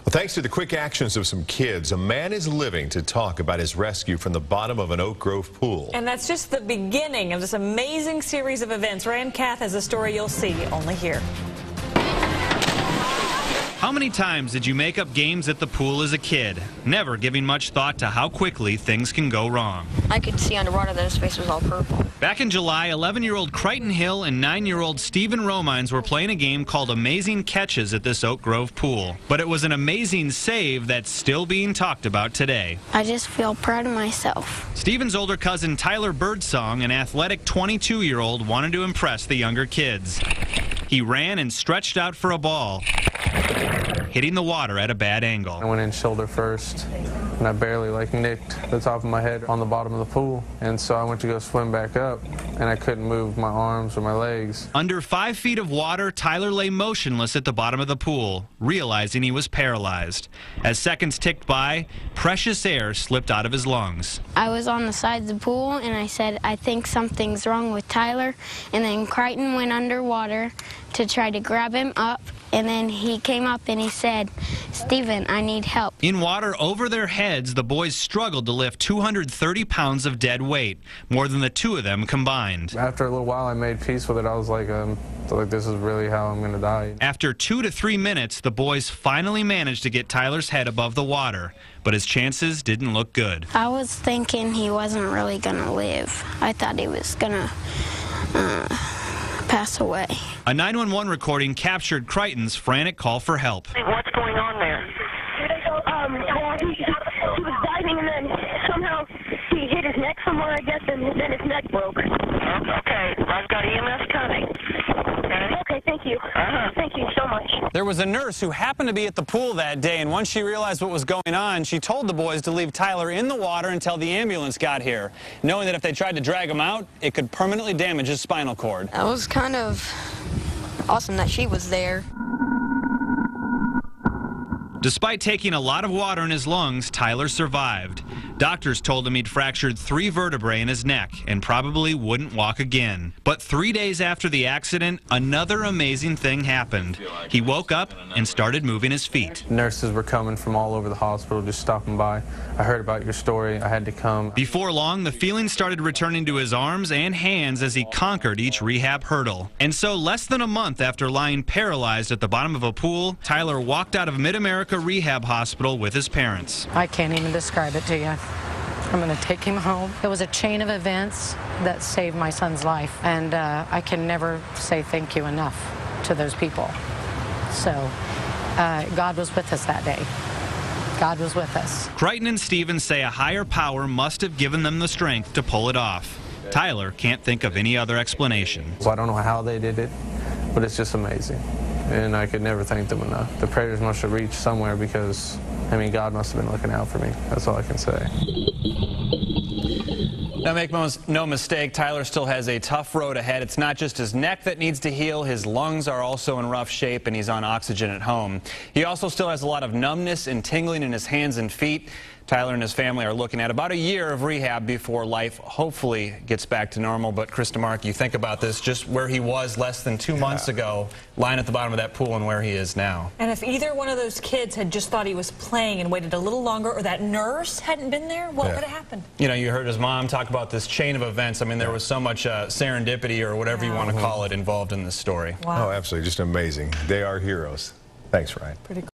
Well, thanks to the quick actions of some kids, a man is living to talk about his rescue from the bottom of an Oak Grove pool. And that's just the beginning of this amazing series of events. Ryan Kath has a story you'll see only here. How many times did you make up games at the pool as a kid, never giving much thought to how quickly things can go wrong? I could see underwater that his face was all purple. Back in July, 11-year-old Crichton Hill and 9-year-old Stephen Romines were playing a game called Amazing Catches at this Oak Grove pool. But it was an amazing save that's still being talked about today. I just feel proud of myself. Stephen's older cousin Tyler Birdsong, an athletic 22-year-old, wanted to impress the younger kids. He ran and stretched out for a ball, hitting the water at a bad angle. I went in shoulder first, and I barely nicked the top of my head on the bottom of the pool. And so I went to go swim back up, and I couldn't move my arms or my legs. Under 5 feet of water, Tyler lay motionless at the bottom of the pool, realizing he was paralyzed. As seconds ticked by, precious air slipped out of his lungs. I was on the side of the pool, and I said, I think something's wrong with Tyler. And then Crichton went underwater to try to grab him up. And then he came up and he said, Stephen, I need help. In water over their heads, the boys struggled to lift 230 pounds of dead weight, more than the two of them combined. After a little while, I made peace with it. I was like, this is really how I'm going to die. After 2 to 3 minutes, the boys finally managed to get Tyler's head above the water, but his chances didn't look good. I was thinking he wasn't really going to live. I thought he was going to pass away. A 911 recording captured Crichton's frantic call for help. What's going on there? He was diving and then somehow he hit his neck somewhere, I guess, and then his neck broke. Okay, I've got EMS coming. Okay, thank you. Thank you so much. There was a nurse who happened to be at the pool that day, and once she realized what was going on, she told the boys to leave Tyler in the water until the ambulance got here, knowing that if they tried to drag him out, it could permanently damage his spinal cord. That was kind of awesome that she was there. Despite taking a lot of water in his lungs, Tyler survived. Doctors told him he'd fractured 3 vertebrae in his neck and probably wouldn't walk again. But 3 days after the accident, another amazing thing happened. He woke up and started moving his feet. Nurses were coming from all over the hospital, just stopping by. I heard about your story. I had to come. Before long, the feeling started returning to his arms and hands as he conquered each rehab hurdle. And so, less than a month after lying paralyzed at the bottom of a pool, Tyler walked out of Mid-America Rehab Hospital with his parents. I can't even describe it to you. I'm going to take him home. It was a chain of events that saved my son's life, and I can never say thank you enough to those people. So God was with us that day. God was with us. Crichton and Stephen say a higher power must have given them the strength to pull it off. Tyler can't think of any other explanation. So I don't know how they did it, but it's just amazing. And I could never thank them enough. The prayers must have reached somewhere because, I mean, God must have been looking out for me. That's all I can say. Now, make no mistake, Tyler still has a tough road ahead. It's not just his neck that needs to heal. His lungs are also in rough shape, and he's on oxygen at home. He also still has a lot of numbness and tingling in his hands and feet. Tyler and his family are looking at about a year of rehab before life hopefully gets back to normal. But, Chris DeMark, you think about this, just where he was less than 2 months ago, lying at the bottom of that pool, and where he is now. And if either one of those kids had just thought he was playing and waited a little longer, or that nurse hadn't been there, what would have happened? You know, you heard his mom talk about this chain of events. I mean, there was so much serendipity, or whatever you want to call it, involved in this story. Wow. Oh, absolutely. Just amazing. They are heroes. Thanks, Ryan. Pretty cool.